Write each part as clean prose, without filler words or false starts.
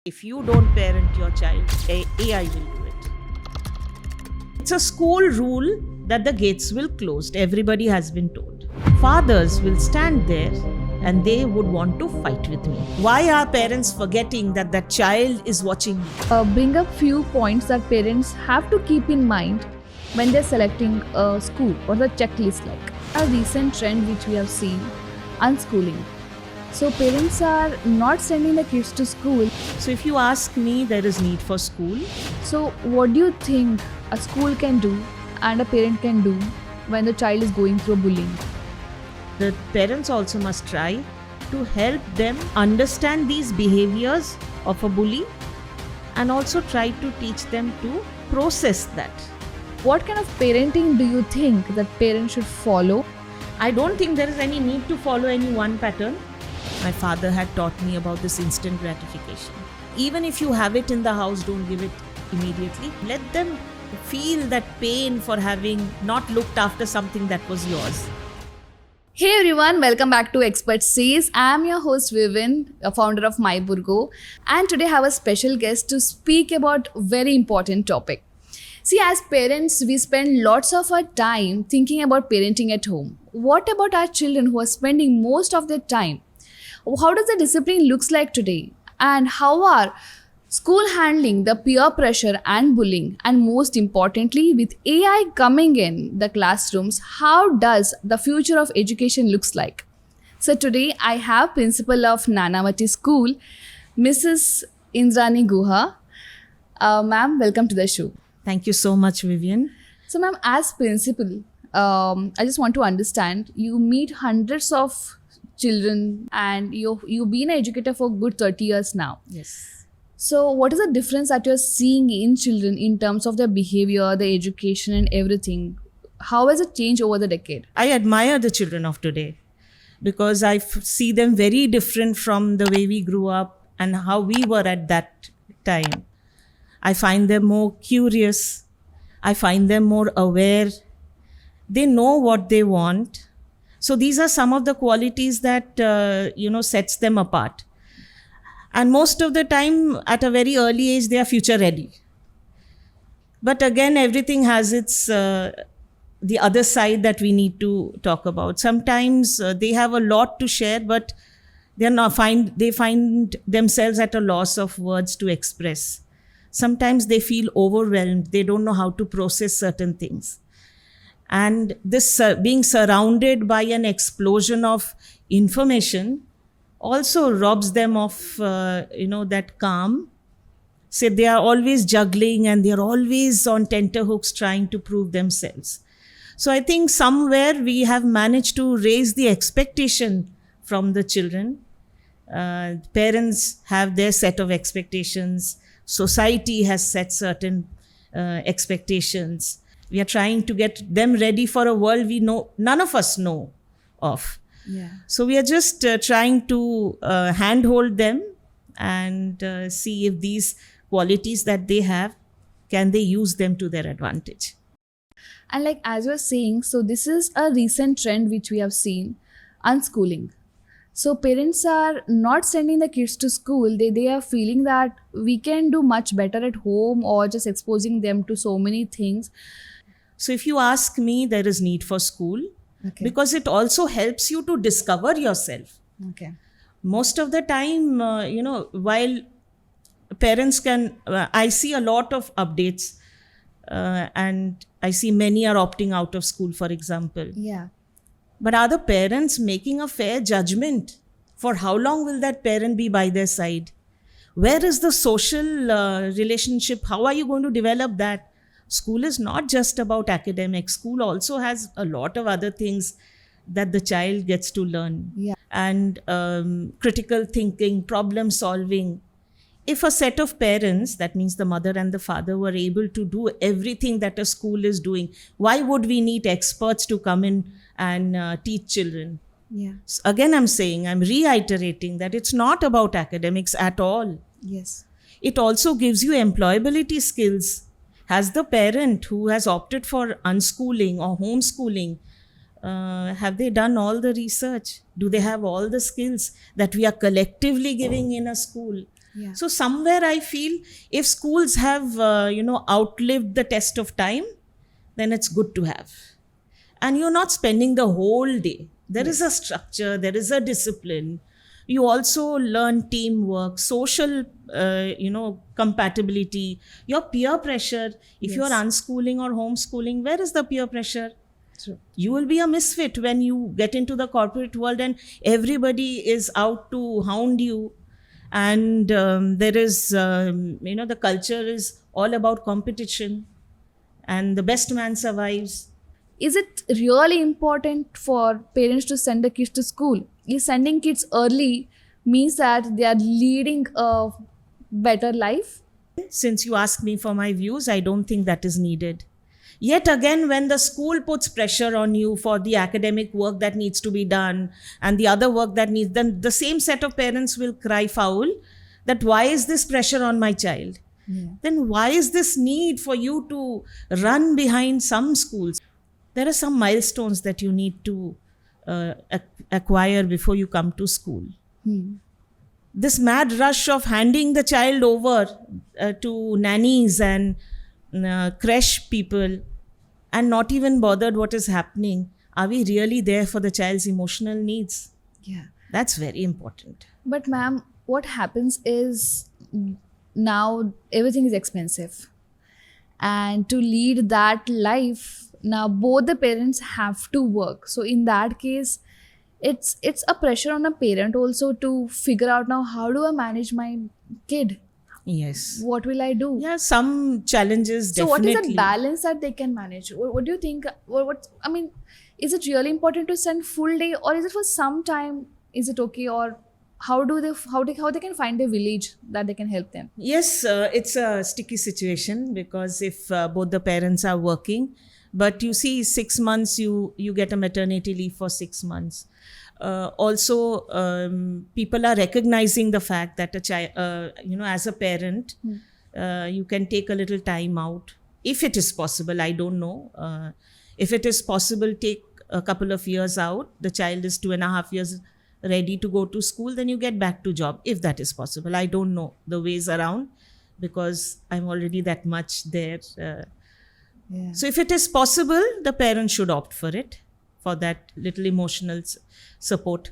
If you don't parent your child, AI will do it. It's a school rule that the gates will close. Everybody has been told. Fathers will stand there and they would want to fight with me. Why are parents forgetting that that child is watching me? Bring up few points that parents have to keep in mind when they're selecting a school or the checklist, like a recent trend which we have seen, unschooling. So parents are not sending the kids to school. So if you ask me, there is need for school. So what do you think a school can do and a parent can do when the child is going through bullying? The parents also must try to help them understand these behaviors of a bully and also try to teach them to process that. What kind of parenting do you think that parents should follow? I don't think there is any need to follow any one pattern. My father had taught me about this instant gratification. Even if you have it in the house, don't give it immediately. Let them feel that pain for having not looked after something that was yours. Hey everyone, welcome back to Expert Says. I'm your host Vivin, a founder of MyBurgo, and today I have a special guest to speak about a very important topic. See, as parents, we spend lots of our time thinking about parenting at home. What about our children who are spending most of their time? How does the discipline looks like today? And how are school handling the peer pressure and bullying? And most importantly, with AI coming in the classrooms, how does the future of education looks like? So today I have principal of Nanavati School, Mrs. Indrani Guha. Ma'am, welcome to the show. Thank you so much, Vivian. So ma'am, as principal, I just want to understand, you meet hundreds of children and you've been an educator for good 30 years now. Yes. So what is the difference that you're seeing in children in terms of their behavior, their education and everything? How has it changed over the decade? I admire the children of today because I see them very different from the way we grew up and how we were at that time. I find them more curious. I find them more aware. They know what they want. So these are some of the qualities that, sets them apart. And most of the time, at a very early age, they are future ready. But again, everything has its, the other side that we need to talk about. Sometimes they have a lot to share, but they find themselves at a loss of words to express. Sometimes they feel overwhelmed. They don't know how to process certain things. And this being surrounded by an explosion of information also robs them of, that calm. So they are always juggling and they're always on tenterhooks trying to prove themselves. So I think somewhere we have managed to raise the expectation from the children. Parents have their set of expectations. Society has set certain expectations. We are trying to get them ready for a world we know none of us know of. Yeah. So we are just trying to handhold them and see if these qualities that they have, can they use them to their advantage. And like as you're saying, so this is a recent trend which we have seen, unschooling. So parents are not sending the kids to school. They are feeling that we can do much better at home or just exposing them to so many things. So if you ask me, there is need for school because it also helps you to discover yourself. Okay. Most of the time, while parents can, I see a lot of updates and I see many are opting out of school, for example. Yeah. But are the parents making a fair judgment? For how long will that parent be by their side? Where is the social relationship? How are you going to develop that? School is not just about academics. School also has a lot of other things that the child gets to learn. Yeah. And critical thinking, problem solving. If a set of parents, that means the mother and the father, were able to do everything that a school is doing, why would we need experts to come in and teach children? Yeah. So again, I'm reiterating that it's not about academics at all. Yes. It also gives you employability skills. Has the parent who has opted for unschooling or homeschooling, have they done all the research? Do they have all the skills that we are collectively giving in a school? Yeah. So somewhere I feel if schools have, outlived the test of time, then it's good to have. And you're not spending the whole day. There is a structure, there is a discipline. You also learn teamwork, social, compatibility, your peer pressure. If you're unschooling or homeschooling, where is the peer pressure? True. You will be a misfit when you get into the corporate world and everybody is out to hound you. And there is, the culture is all about competition and the best man survives. Is it really important for parents to send the kids to school? Is sending kids early means that they are leading a better life? Since you asked me for my views, I don't think that is needed. Yet again, when the school puts pressure on you for the academic work that needs to be done and the other work that needs, then the same set of parents will cry foul that why is this pressure on my child? Then why is this need for you to run behind some schools? There are some milestones that you need to acquire before you come to school. This mad rush of handing the child over to nannies and creche people and not even bothered what is happening. Are we really there for the child's emotional needs? Yeah. That's very important. But ma'am, what happens is now everything is expensive. And to lead that life, now both the parents have to work. So in that case, it's a pressure on a parent also to figure out now how do I manage my kid? Yes. What will I do? Yeah, some challenges So definitely. what is the balance that they can manage? What do you think? Is it really important to send full day, or is it for some time? Is it okay, or how they can find a village that they can help them? Yes, it's a sticky situation because if both the parents are working, but you see 6 months you get a maternity leave for 6 months. Also, people are recognizing the fact that a child, as a parent, you can take a little time out if it is possible. I don't know. If it is possible, take a couple of years out. The child is 2.5 years ready to go to school, then you get back to job if that is possible. I don't know the ways around because I'm already that much there. So if it is possible, the parent should opt for it, for that little emotional support,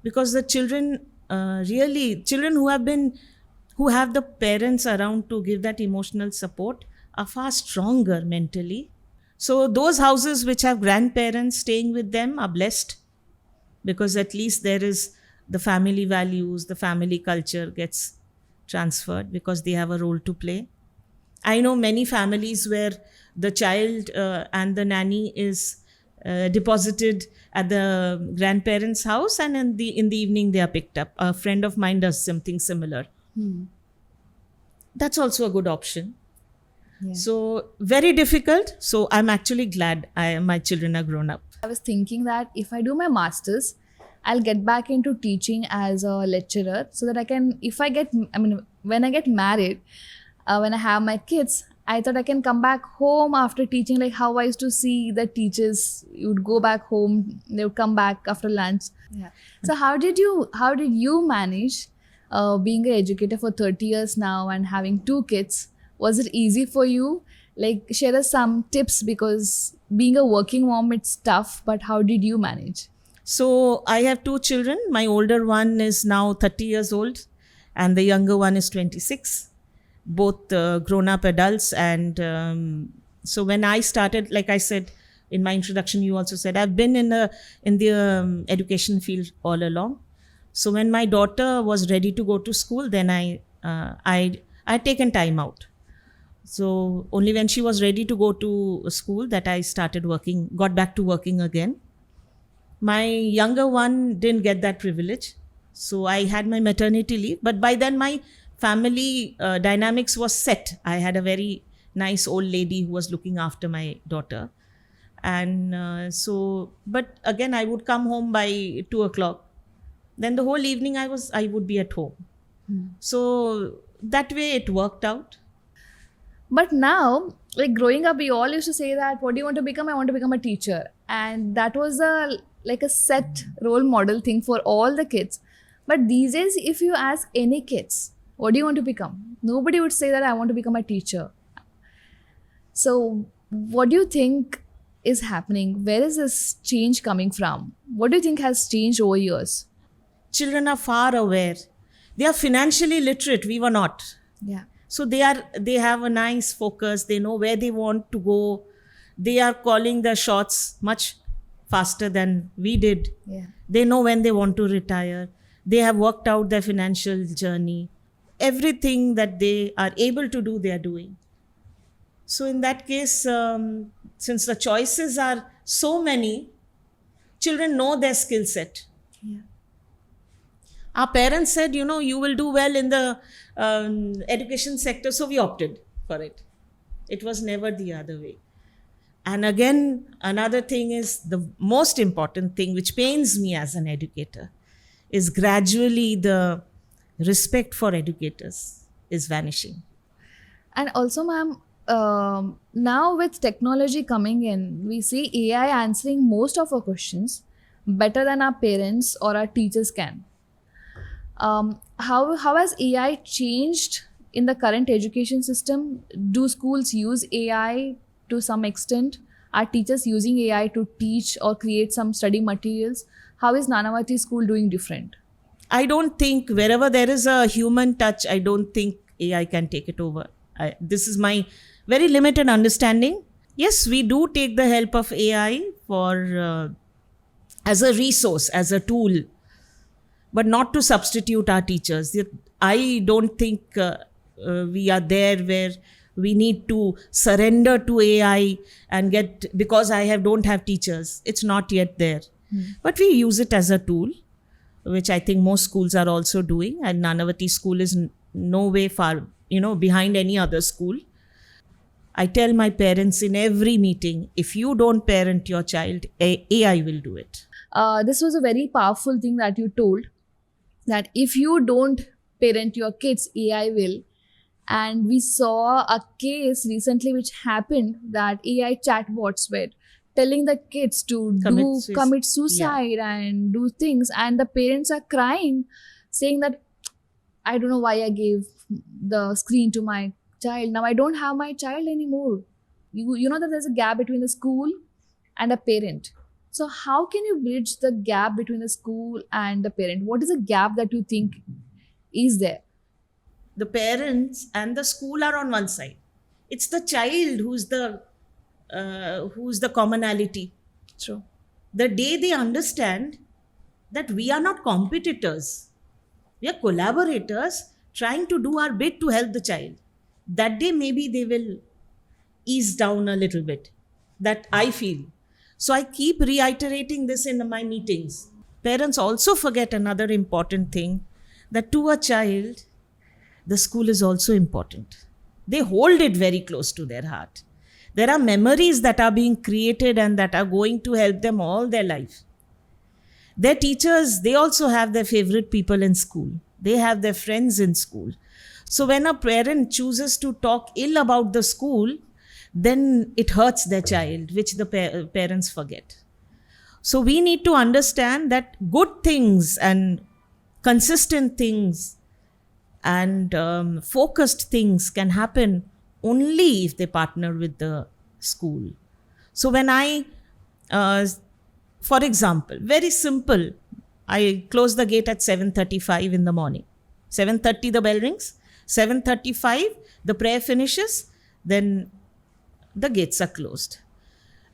because the children children who have the parents around to give that emotional support are far stronger mentally. So those houses which have grandparents staying with them are blessed, because at least there is the family values, the family culture gets transferred because they have a role to play. I know many families where the child and the nanny is deposited at the grandparents' house, and in the evening they are picked up. A friend of mine does something similar. That's also a good option. Yeah. So very difficult. So I'm actually glad my children are grown up. I was thinking that if I do my masters, I'll get back into teaching as a lecturer, so that when I get married, when I have my kids, I thought I can come back home after teaching, like how I used to see the teachers. You would go back home, they would come back after lunch. Yeah. So how did you manage being an educator for 30 years now and having 2 kids? Was it easy for you? Like, share us some tips, because being a working mom, it's tough, but how did you manage? So I have 2 children. My older one is now 30 years old and the younger one is 26. Both grown-up adults. And so when I started, like I said in my introduction, you also said, I've been in the education field all along. So when my daughter was ready to go to school, then I'd taken time out. So only when she was ready to go to school that I got back to working again. My younger one didn't get that privilege. So I had my maternity leave, but by then my family dynamics was set. I had a very nice old lady who was looking after my daughter. And but again, I would come home by 2:00. Then the whole evening I would be at home. So that way it worked out. But now, like growing up, we all used to say that, what do you want to become? I want to become a teacher. And that was a set role model thing for all the kids. But these days, if you ask any kids, What do you want to become? Nobody would say that I want to become a teacher. So, what do you think is happening? Where is this change coming from? What do you think has changed over years? Children are far aware. They are financially literate. We were not. Yeah. So they have a nice focus. They know where they want to go. They are calling the shots much faster than we did. Yeah. They know when they want to retire. They have worked out their financial journey. Everything that they are able to do, they are doing. So in that case, since the choices are so many, children know their skill set. Yeah. Our parents said, you will do well in the education sector, so we opted for it. It was never the other way. And again, another thing is the most important thing, which pains me as an educator, is gradually the respect for educators is vanishing. And also, ma'am, now with technology coming in, we see AI answering most of our questions better than our parents or our teachers can. How has AI changed in the current education system? Do schools use AI to some extent? Are teachers using AI to teach or create some study materials? How is Nanavati School doing different? I don't think wherever there is a human touch, I don't think AI can take it over. This is my very limited understanding. Yes, we do take the help of AI for as a resource, as a tool, but not to substitute our teachers. I don't think we are there where we need to surrender to AI and because I don't have teachers. It's not yet there. But we use it as a tool, which I think most schools are also doing. And Nanavati School is no way far, behind any other school. I tell my parents in every meeting, if you don't parent your child, AI will do it. This was a very powerful thing that you told, that if you don't parent your kids, AI will. And we saw a case recently which happened that AI chatbots were telling the kids to commit suicide and do things, and the parents are crying, saying that I don't know why I gave the screen to my child. Now I don't have my child anymore. You know that there's a gap between the school and a parent. So how can you bridge the gap between the school and the parent? What is the gap that you think is there? The parents and the school are on one side. It's the child who's the commonality. True. The day they understand that we are not competitors, we are collaborators trying to do our bit to help the child, that day maybe they will ease down a little bit. That I feel. So I keep reiterating this in my meetings. Parents also forget another important thing, that to a child, the school is also important. They hold it very close to their heart. There are memories that are being created and that are going to help them all their life. Their teachers, they also have their favorite people in school. They have their friends in school. So when a parent chooses to talk ill about the school, then it hurts their child, which the parents forget. So we need to understand that good things and consistent things and focused things can happen only if they partner with the school. So when for example, very simple, I close the gate at 7:35 in the morning. 7:30 the bell rings, 7:35 the prayer finishes, then the gates are closed.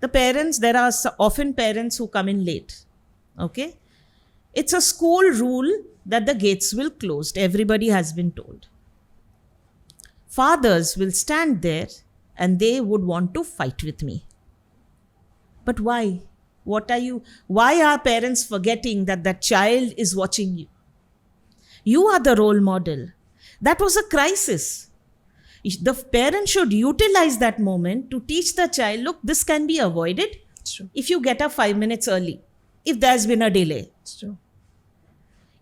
The parents, there are often parents who come in late. Okay? It's a school rule that the gates will close. Everybody has been told. Fathers will stand there and they would want to fight with me. But why? Why are parents forgetting that that child is watching you? You are the role model. That was a crisis. The parent should utilize that moment to teach the child, look, this can be avoided if you get up 5 minutes early, if there's been a delay. True.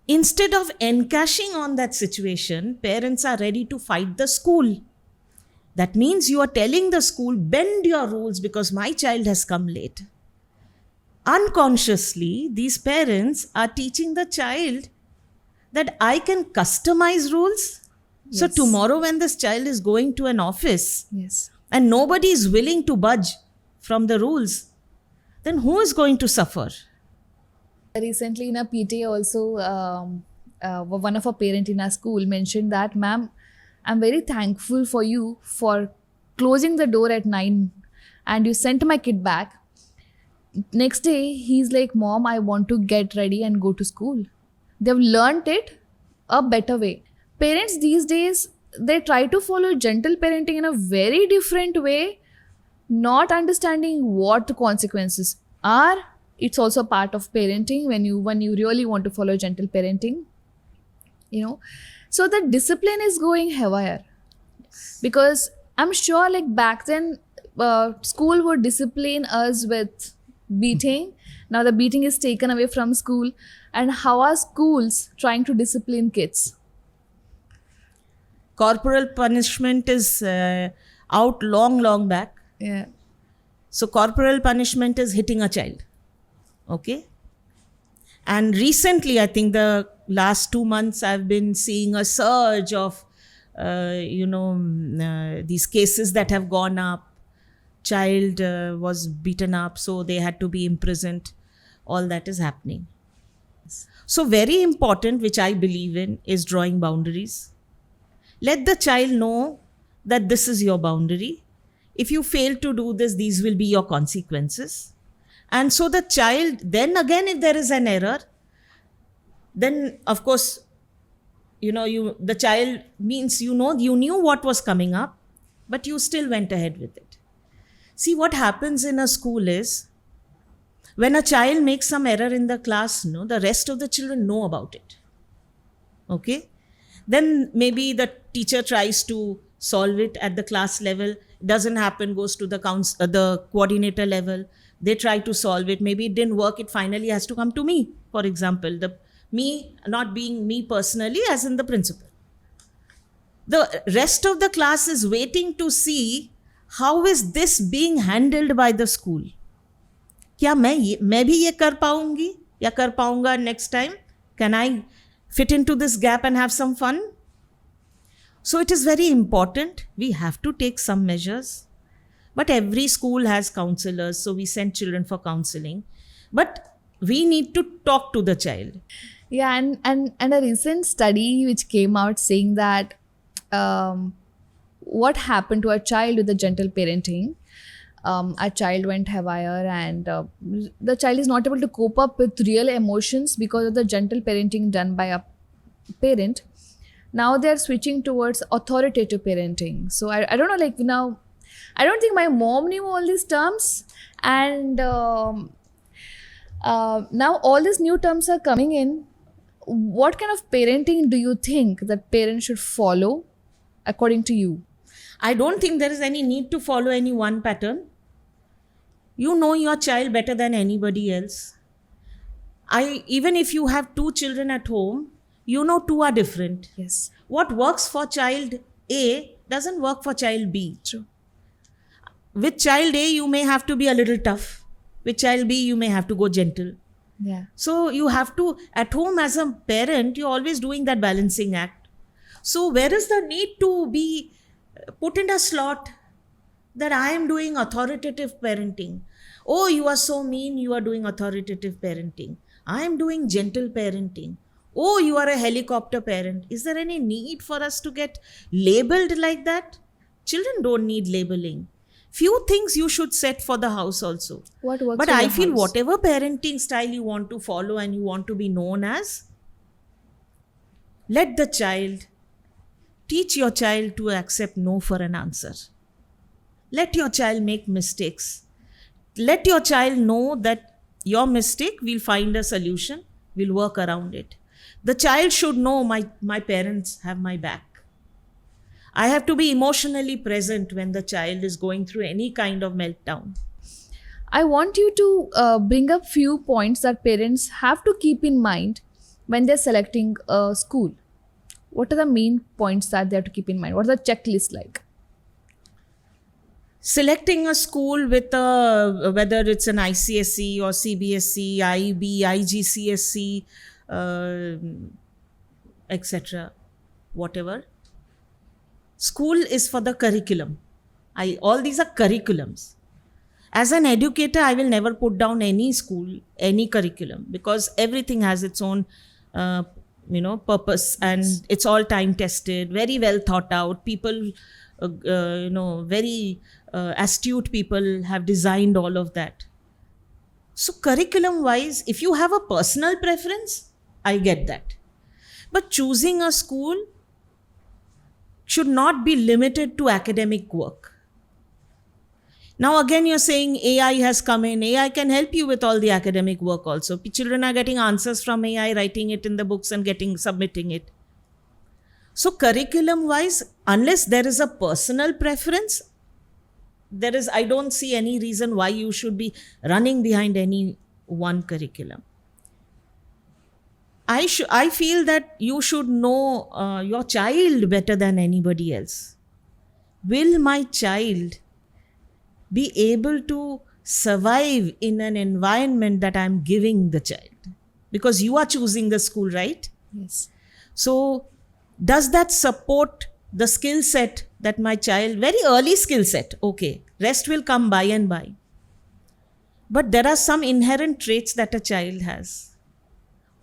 Instead of encashing on that situation, parents are ready to fight the school. That means you are telling the school, bend your rules because my child has come late. Unconsciously, these parents are teaching the child that I can customize rules So Yes. tomorrow when this child is going to an office Yes. and nobody is willing to budge from the rules, then who is going to suffer? Recently in a PTA also, one of our parent in our school mentioned that, ma'am, I'm very thankful for you for closing the door at 9 and you sent my kid back. Next day, he's like, Mom, I want to get ready and go to school. They've learnt it a better way. Parents these days, they try to follow gentle parenting in a very different way, not understanding what the consequences are. It's also part of parenting when you really want to follow gentle parenting, you know. So the discipline is going haywire, because I'm sure like back then school would discipline us with beating. Now the beating is taken away from school, and how are schools trying to discipline kids? Corporal punishment is out long back. Yeah. So corporal punishment is hitting a child. Okay. And recently, I think the last 2 months, I've been seeing a surge of, these cases that have gone up. Child was beaten up, so they had to be imprisoned. All that is happening. So very important, which I believe in, is drawing boundaries. Let the child know that this is your boundary. If you fail to do this, these will be your consequences. And so the child, then again, if there is an error, then of course, the child means, you knew what was coming up, but you still went ahead with it. See, what happens in a school is, when a child makes some error in the class, the rest of the children know about it. Okay? Then maybe the teacher tries to solve it at the class level. Doesn't happen, goes to the coordinator level. They try to solve it. Maybe it didn't work. It finally has to come to me, for example. Me not being me personally, as in the principal. The rest of the class is waiting to see how is this being handled by the school. क्या मैं भी ये कर पाऊंगी या कर पाऊंगा next time? Can I fit into this gap and have some fun? So it is very important. We have to take some measures. But every school has counselors, so we send children for counseling. But we need to talk to the child. Yeah, and a recent study which came out saying that what happened to a child with the gentle parenting. A child went haywire, and the child is not able to cope up with real emotions because of the gentle parenting done by a parent. Now they're switching towards authoritative parenting. So I don't know, like now, I don't think my mom knew all these terms, and now all these new terms are coming in. What kind of parenting do you think that parents should follow, according to you? I don't think there is any need to follow any one pattern. You know your child better than anybody else. Even if you have 2 children at home, 2 are different. Yes. What works for child A doesn't work for child B. True. With child A, you may have to be a little tough. With child B, you may have to go gentle. Yeah. So you have to, at home as a parent, you're always doing that balancing act. So where is the need to be put in a slot that I am doing authoritative parenting? Oh, you are so mean, you are doing authoritative parenting. I am doing gentle parenting. Oh, you are a helicopter parent. Is there any need for us to get labeled like that? Children don't need labeling. Few things you should set for the house also. What works But for I your feel house? whatever parenting style you want to follow and you want to be known as, let the child, teach your child to accept no for an answer. Let your child make mistakes. Let your child know that your mistake, we'll find a solution, we'll work around it. The child should know my parents have my back. I have to be emotionally present when the child is going through any kind of meltdown. I want you to bring up few points that parents have to keep in mind when they're selecting a school. What are the main points that they have to keep in mind? What is the checklist like? Selecting a school with whether it's an ICSE or CBSE, IB, IGCSE, etc., whatever. School is for the curriculum. All these are curriculums. As an educator, I will never put down any school, any curriculum, because everything has its own, purpose, and it's all time tested, very well thought out. People, very astute people have designed all of that. So curriculum wise, if you have a personal preference, I get that. But choosing a school should not be limited to academic work. Now again, you're saying AI has come in. AI can help you with all the academic work also. Children are getting answers from AI, writing it in the books and submitting it. So curriculum wise, unless there is a personal preference, I don't see any reason why you should be running behind any one curriculum. I feel that you should know your child better than anybody else. Will my child be able to survive in an environment that I'm giving the child? Because you are choosing the school, right? Yes. So does that support the skill set that my child, very early skill set, okay, rest will come by and by. But there are some inherent traits that a child has.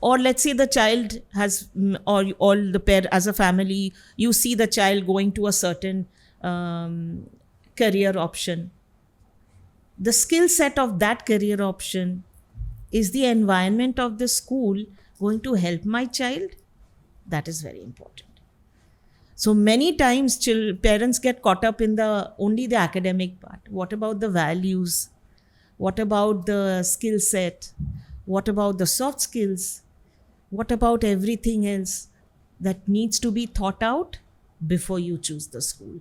Or let's say the child has, or all the pair as a family, you see the child going to a certain career option. The skill set of that career option, is the environment of the school going to help my child? That is very important. So many times parents get caught up in only the academic part. What about the values? What about the skill set? What about the soft skills? What about everything else that needs to be thought out before you choose the school?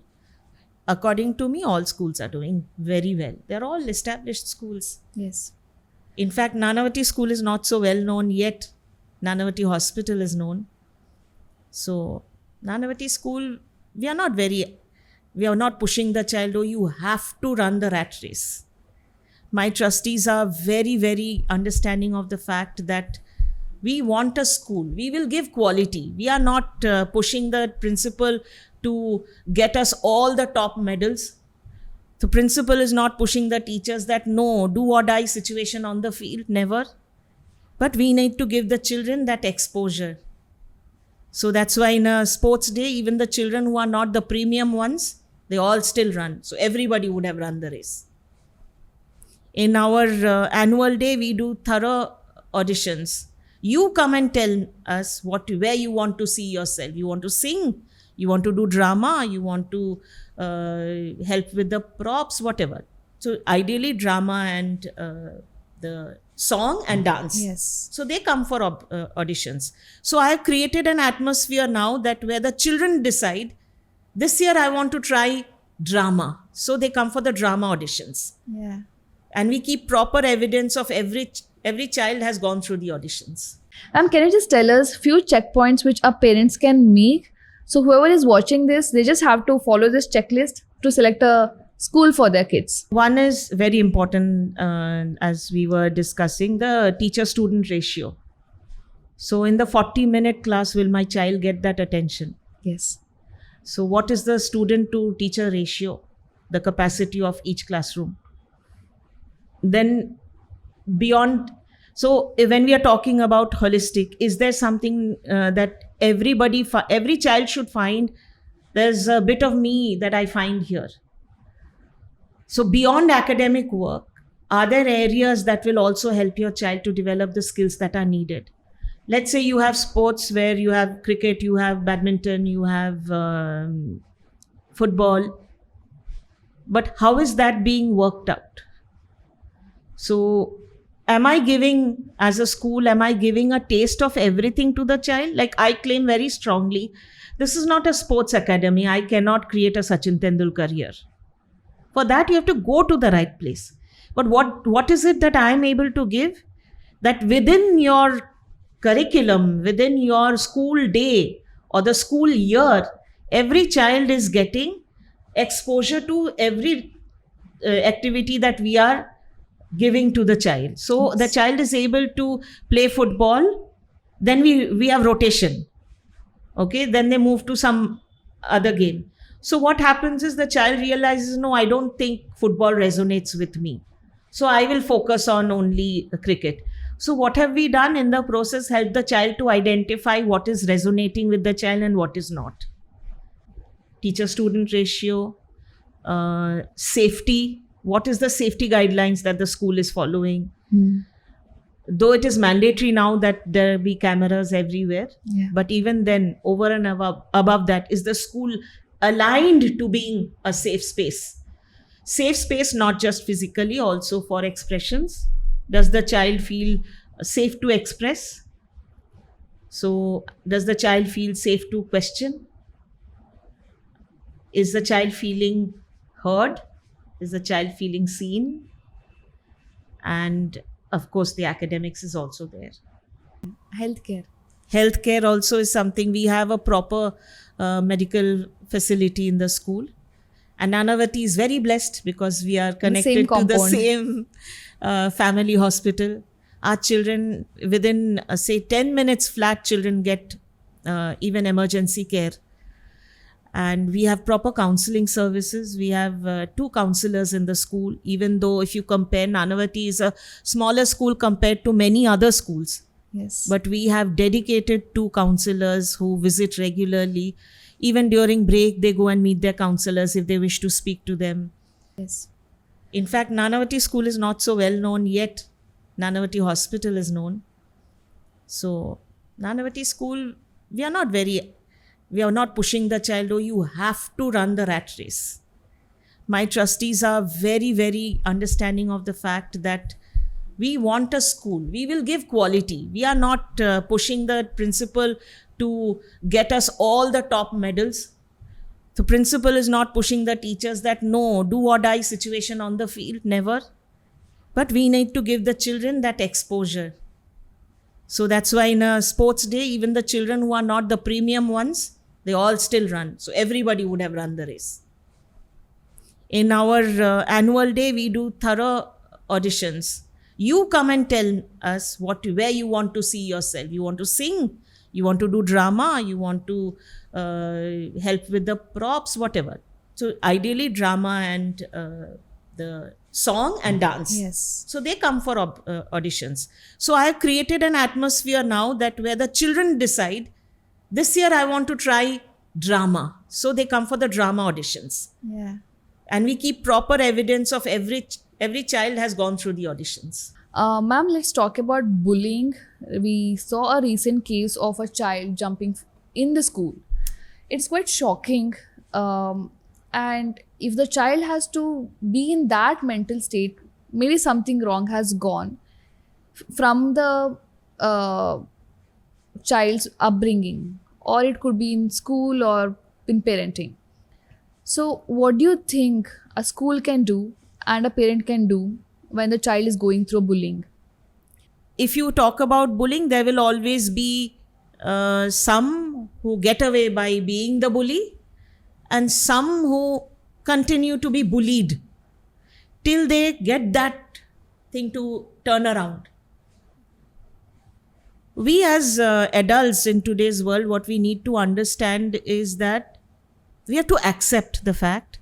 According to me, all schools are doing very well. They're all established schools. Yes. In fact, Nanavati school is not so well known yet. Nanavati hospital is known. So Nanavati school, we are not pushing the child, oh, you have to run the rat race. My trustees are very, very understanding of the fact that we want a school. We will give quality. We are not pushing the principal to get us all the top medals. The principal is not pushing the teachers that no, do or die situation on the field, never. But we need to give the children that exposure. So that's why in a sports day, even the children who are not the premium ones, they all still run. So everybody would have run the race. In our annual day, we do thorough auditions. You come and tell us where you want to see yourself. You want to sing, you want to do drama, you want to help with the props, whatever. So ideally drama and the song and dance. Yes. So they come for auditions. So I have created an atmosphere now that where the children decide, this year I want to try drama. So they come for the drama auditions. Yeah. And we keep proper evidence of every child has gone through the auditions. Ma'am, can you just tell us few checkpoints which our parents can make? So whoever is watching this, they just have to follow this checklist to select a school for their kids. One is very important, as we were discussing, the teacher-student ratio. So in the 40-minute class, will my child get that attention? Yes. So what is the student-to-teacher ratio, the capacity of each classroom? Then beyond, so when we are talking about holistic, is there something that every child should find, there's a bit of me that I find here? So beyond academic work, are there areas that will also help your child to develop the skills that are needed? Let's say you have sports where you have cricket, you have badminton, you have football. But how is that being worked out? So am I giving, as a school, am I giving a taste of everything to the child? Like I claim very strongly, this is not a sports academy. I cannot create a Sachin Tendulkar here. For that, you have to go to the right place. But what is it that I am able to give? That within your curriculum, within your school day or the school year, every child is getting exposure to every activity that we are giving to the child. So the child is able to play football, then we have rotation. Okay, then they move to some other game. So what happens is the child realizes, no, I don't think football resonates with me. So I will focus on only cricket. So what have we done in the process? Help the child to identify what is resonating with the child and what is not. Teacher-student ratio, safety. What is the safety guidelines that the school is following? Though it is mandatory now that there be cameras everywhere, Yeah. but even then, over and above that, is the school aligned to being a safe space? Safe space, not just physically, also for expressions. Does the child feel safe to express? So, does the child feel safe to question? Is the child feeling heard? Is the child feeling seen? And of course, the academics is also there. Healthcare. Healthcare also is something. We have a proper medical facility in the school. And Nanavati is very blessed because we are connected to the compound. same family hospital. Our children, within say 10 minutes flat, children get even emergency care. And we have proper counseling services. We have 2 counselors in the school, even though if you compare, Nanavati is a smaller school compared to many other schools. Yes. But we have dedicated 2 counselors who visit regularly. Even during break, they go and meet their counselors if they wish to speak to them. yes. In fact, Nanavati school is not so well known yet. Nanavati hospital is known. So, Nanavati school, we are not pushing the child, oh, you have to run the rat race. My trustees are very, very understanding of the fact that we want a school. We will give quality. We are not pushing the principal to get us all the top medals. The principal is not pushing the teachers that no, do or die situation on the field, never. But we need to give the children that exposure. So that's why in a sports day, even the children who are not the premium ones, they all still run. So everybody would have run the race. In our annual day, we do thorough auditions. You come and tell us where you want to see yourself. You want to sing, you want to do drama, you want to help with the props, whatever. So ideally drama and the song and dance. Yes. So they come for auditions. So I have created an atmosphere now that where the children decide, this year I want to try drama. So they come for the drama auditions. Yeah. And we keep proper evidence of every child has gone through the auditions. Ma'am, let's talk about bullying. We saw a recent case of a child jumping in the school. It's quite shocking. And if the child has to be in that mental state, maybe something wrong has gone from the child's upbringing, or it could be in school or in parenting. So, what do you think a school can do and a parent can do when the child is going through bullying? If you talk about bullying, there will always be some who get away by being the bully and some who continue to be bullied till they get that thing to turn around. We as adults in today's world, what we need to understand is that we have to accept the fact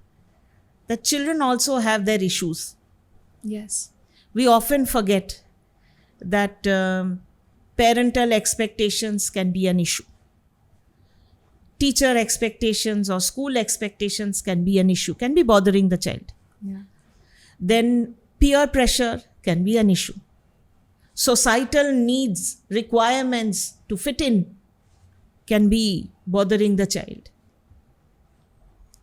that children also have their issues. Yes. We often forget that parental expectations can be an issue. Teacher expectations or school expectations can be an issue, can be bothering the child. Yeah. Then peer pressure can be an issue. Societal needs, requirements to fit in can be bothering the child.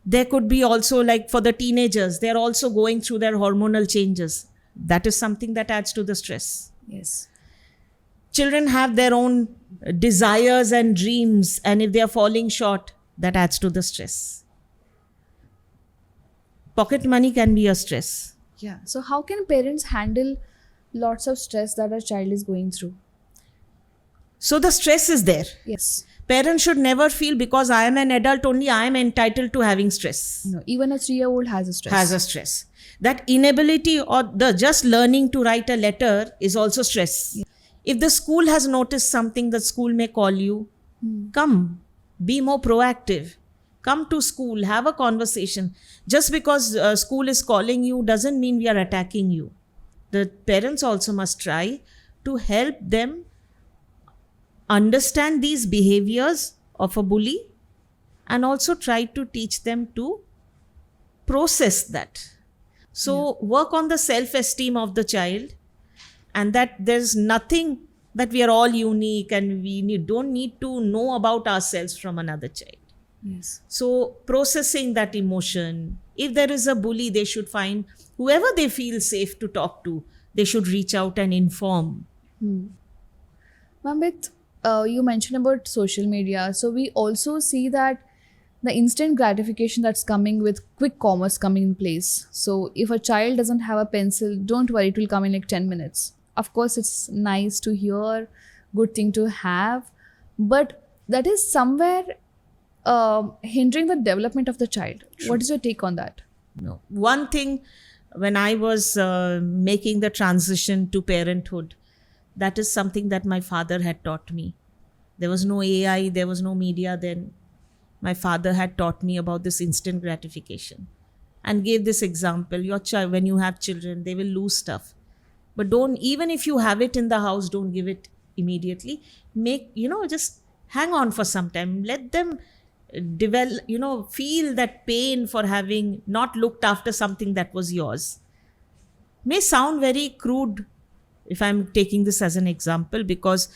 There could be also, like for the teenagers, they're also going through their hormonal changes. That is something that adds to the stress. Yes. Children have their own desires and dreams, and if they are falling short, that adds to the stress. Pocket money can be a stress. Yeah. So, how can parents handle lots of stress that a child is going through? So the stress is there. Yes. Parents should never feel because I am an adult only I am entitled to having stress. No, even a 3-year-old has a stress. Has a stress. That inability or the just learning to write a letter is also stress. Yeah. If the school has noticed something, the school may call you. Come, be more proactive. Come to school, have a conversation. Just because school is calling you doesn't mean we are attacking you. The parents also must try to help them understand these behaviors of a bully and also try to teach them to process that. So work on the self-esteem of the child, and that there's nothing, that we are all unique and don't need to know about ourselves from another child. Yes. So processing that emotion. If there is a bully, they should find whoever they feel safe to talk to. They should reach out and inform. Mamit, you mentioned about social media. So we also see that the instant gratification that's coming with quick commerce coming in place. So if a child doesn't have a pencil, don't worry, it will come in like 10 minutes. Of course, it's nice to hear, good thing to have, but that is somewhere hindering the development of the child. What is your take on that? No. One thing, when I was making the transition to parenthood, that is something that my father had taught me. There was no AI, there was no media then. My father had taught me about this instant gratification and gave this example. Your child, when you have children, they will lose stuff. But don't, even if you have it in the house, don't give it immediately. Just hang on for some time. Let them develop, feel that pain for having not looked after something that was yours. May sound very crude if I'm taking this as an example, because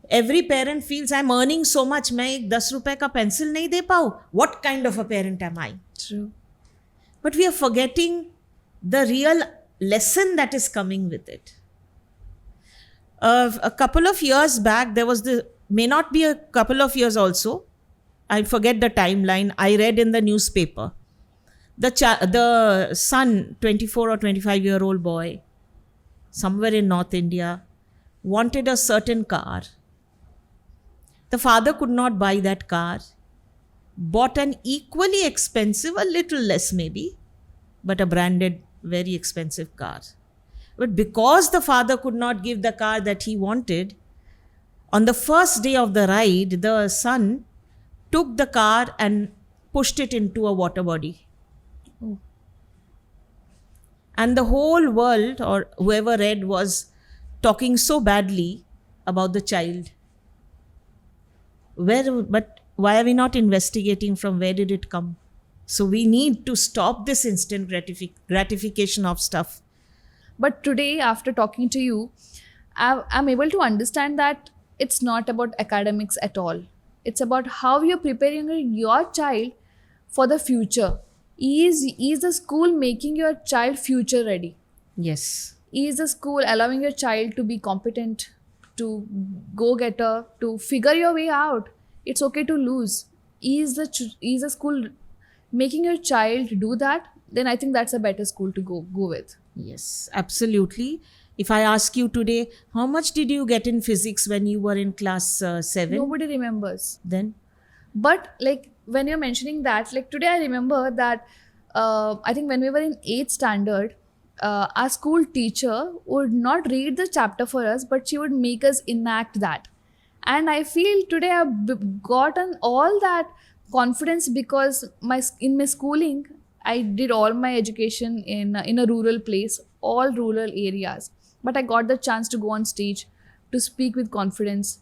every parent feels I'm earning so much, मैं एक 10 रुपए का pencil नहीं दे पाऊँ. What kind of a parent am I? True. But we are forgetting the real lesson that is coming with it. A couple of years back, may not be a couple of years also, I forget the timeline, I read in the newspaper, the son, 24 or 25-year-old boy, somewhere in North India, wanted a certain car. The father could not buy that car, bought an equally expensive, a little less maybe, but a branded, very expensive car. But because the father could not give the car that he wanted, on the first day of the ride, the son took the car and pushed it into a water body. Oh. And the whole world, or whoever read, was talking so badly about the child. But why are we not investigating from where did it come? So we need to stop this instant gratification of stuff. But today, after talking to you, I'm able to understand that it's not about academics at all. It's about how you're preparing your child for the future. Is the school making your child future ready? Yes. Is the school allowing your child to be competent, to go getter, to figure your way out? It's okay to lose. Is the school making your child do that? Then I think that's a better school to go with. Yes, absolutely. If I ask you today, how much did you get in physics when you were in class 7? Nobody remembers. Then? But like when you're mentioning that, like today I remember that I think when we were in 8th standard, our school teacher would not read the chapter for us, but she would make us enact that. And I feel today I've gotten all that confidence because in my schooling, I did all my education in a rural place, all rural areas. But I got the chance to go on stage, to speak with confidence,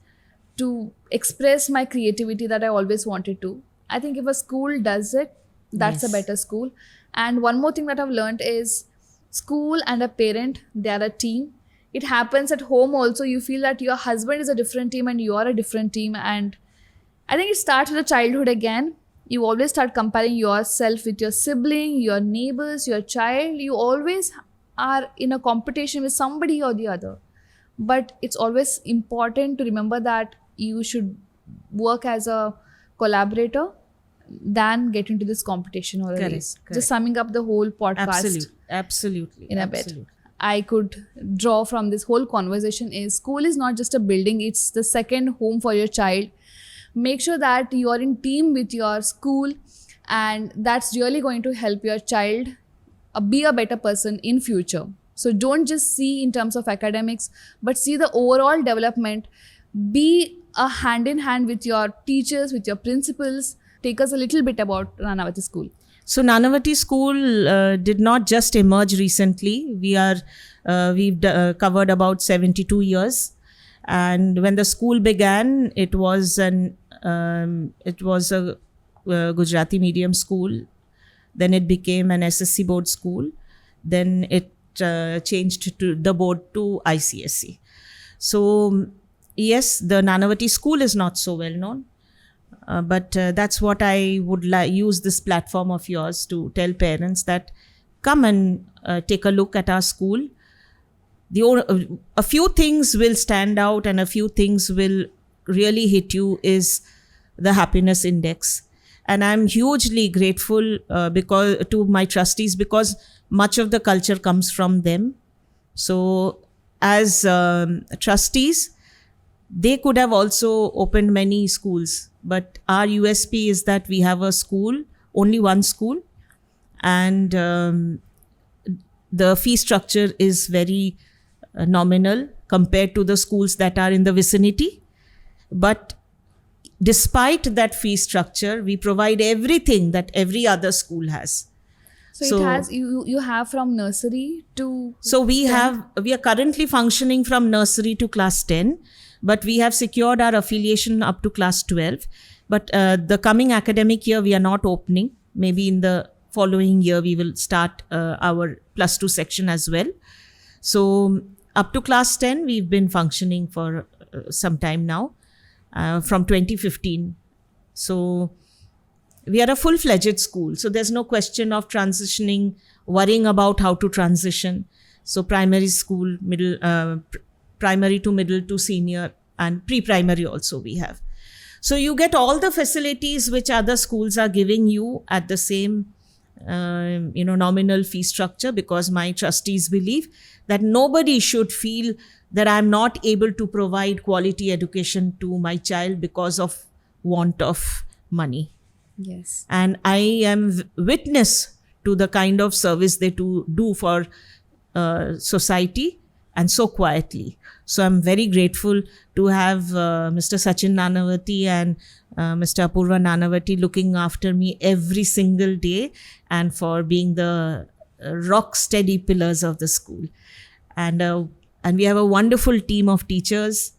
to express my creativity that I always wanted to. I think if a school does it, that's a Yes. better school. And one more thing that I've learned is school and a parent, they are a team. It happens at home also. You feel that your husband is a different team and you are a different team. And I think it starts with the childhood again. You always start comparing yourself with your sibling, your neighbors, your child. You always are in a competition with somebody or the other. But it's always important to remember that you should work as a collaborator than get into this competition or a Correct, race. correct. Just summing up the whole podcast Absolutely. in a absolutely. bit. I could draw from this whole conversation is school is not just a building, it's the second home for your child. Make sure that you are in team with your school, and that's really going to help your child be a better person in future. So don't just see in terms of academics, but see the overall development. Be a hand in hand with your teachers, with your principals. take us a little bit about Nanavati School. So Nanavati School did not just emerge recently. We've covered about 72 years, and when the school began, it was a Gujarati medium school. Then it became an SSC board school. Then it changed to the board to ICSE. So yes, the Nanavati School is not so well known. But that's what I would use this platform of yours to tell parents that come and take a look at our school. A few things will stand out and a few things will really hit you is the happiness index. And I'm hugely grateful to my trustees because much of the culture comes from them. So as trustees, they could have also opened many schools, but our USP is that we have a school, only one school, and the fee structure is very nominal compared to the schools that are in the vicinity. But despite that fee structure, we provide everything that every other school has. So it has you have from nursery to. So we are currently functioning from nursery to class 10. But we have secured our affiliation up to class 12. But the coming academic year, we are not opening. Maybe in the following year, we will start our plus 2 section as well. So up to class 10, we've been functioning for some time now, from 2015. So we are a full-fledged school. So there's no question of transitioning, worrying about how to transition. So primary school, primary to middle to senior, and pre-primary also we have. So you get all the facilities which other schools are giving you at the same nominal fee structure, because my trustees believe that nobody should feel that I'm not able to provide quality education to my child because of want of money. Yes. And I am witness to the kind of service they do for society, and so quietly. So I'm very grateful to have Mr. Sachin Nanavati and Mr. Apurva Nanavati looking after me every single day, and for being the rock steady pillars of the school. And we have a wonderful team of teachers.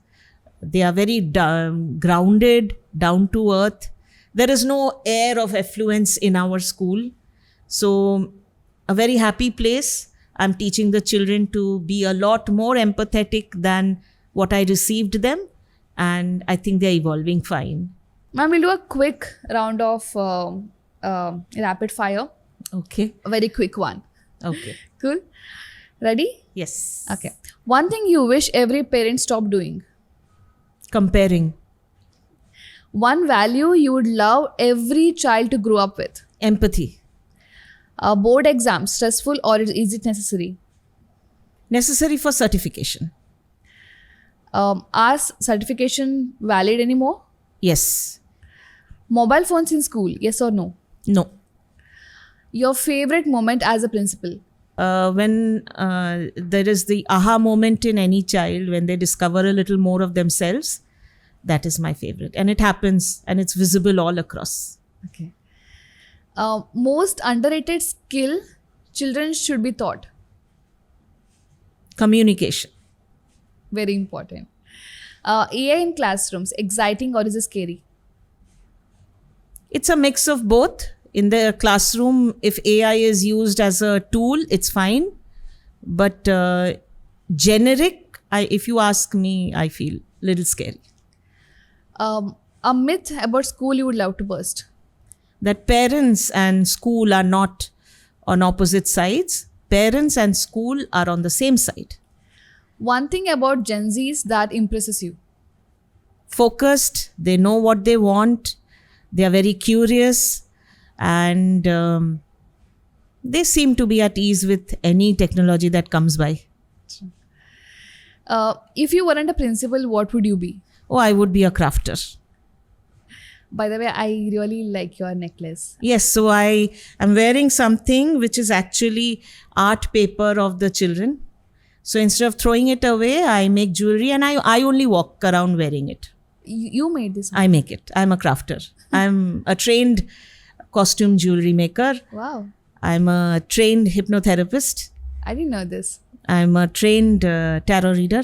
They are very grounded, down to earth. There is no air of affluence in our school. So a very happy place. I'm teaching the children to be a lot more empathetic than what I received them. And I think they're evolving fine. Ma'am, we'll do a quick round of rapid fire. Okay. A very quick one. Okay. Cool. Ready? Yes. Okay. One thing you wish every parent stopped doing. Comparing. One value you would love every child to grow up with. Empathy. Board exam, stressful or is it necessary? Necessary for certification. Are certification valid anymore? Yes. Mobile phones in school, yes or no? No. Your favorite moment as a principal? When there is the aha moment in any child, when they discover a little more of themselves, that is my favorite. And it happens, and it's visible all across. Okay. Most underrated skill children should be taught? Communication. Very important. AI in classrooms, exciting or is it scary? It's a mix of both. In the classroom, if AI is used as a tool, it's fine. But generic, if you ask me, I feel a little scary. A myth about school you would love to burst? That parents and school are not on opposite sides. Parents and school are on the same side. One thing about Gen Zs that impresses you? Focused, they know what they want, they are very curious, and they seem to be at ease with any technology that comes by. If you weren't a principal, what would you be? Oh, I would be a crafter. By the way, I really like your necklace. Yes, so I am wearing something which is actually art paper of the children. So instead of throwing it away, I make jewelry and I only walk around wearing it. You made this. I make it. I'm a crafter. I'm a trained costume jewelry maker. Wow. I'm a trained hypnotherapist. I didn't know this. I'm a trained tarot reader.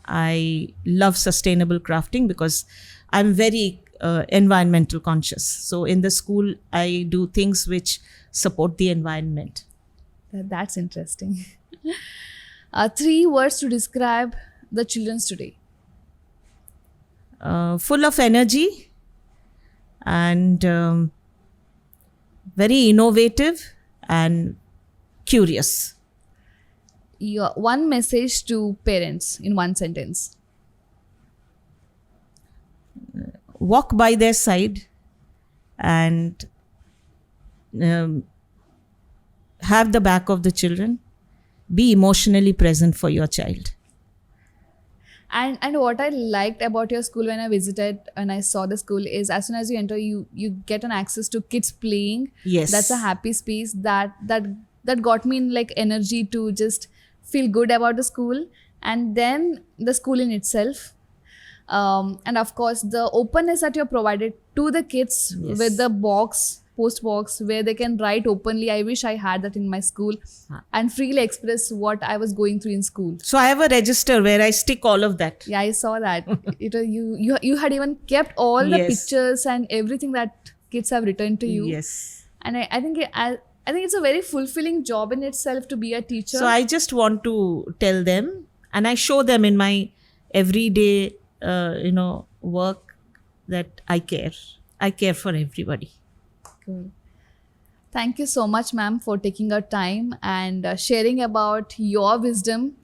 I love sustainable crafting because I'm very environmental conscious. So in the school, I do things which support the environment. That's interesting. 3 words to describe the children's today. Full of energy and very innovative and curious. Your one message to parents in one sentence. Walk by their side and have the back of the children. Be emotionally present for your child. And what I liked about your school when I visited and I saw the school is as soon as you enter, you get an access to kids playing. Yes. That's a happy space that got me in like energy to just feel good about the school, and then the school in itself. And of course, the openness that you're provided to the kids Yes. with the post box where they can write openly. I wish I had that in my school and freely express what I was going through in school. So I have a register where I stick all of that. Yeah, I saw that. You had even kept all the Yes. pictures and everything that kids have written to you. Yes. And I think it's a very fulfilling job in itself to be a teacher. So I just want to tell them, and I show them in my everyday, work that I care. I care for everybody. Cool. Thank you so much, ma'am, for taking our time and sharing about your wisdom,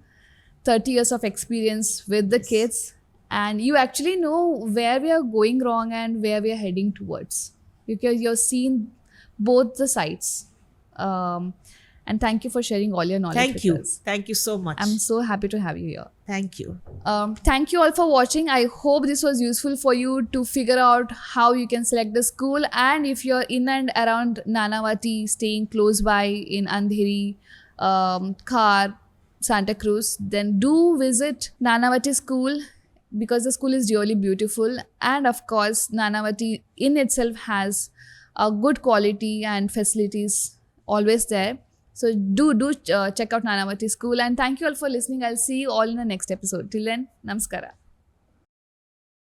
30 years of experience with the kids. And you actually know where we are going wrong and where we are heading towards because you're seeing both the sides. And thank you for sharing all your knowledge Thank with you. us. Thank you so much. I'm so happy to have you here. Thank you. Thank you all for watching. I hope this was useful for you to figure out how you can select the school. And if you're in and around Nanavati, staying close by in Andheri, Khar, Santa Cruz, then do visit Nanavati school because the school is really beautiful. And of course, Nanavati in itself has a good quality and facilities always there. So do check out Nanavati School, and thank you all for listening. I'll see you all in the next episode. Till then, namaskara.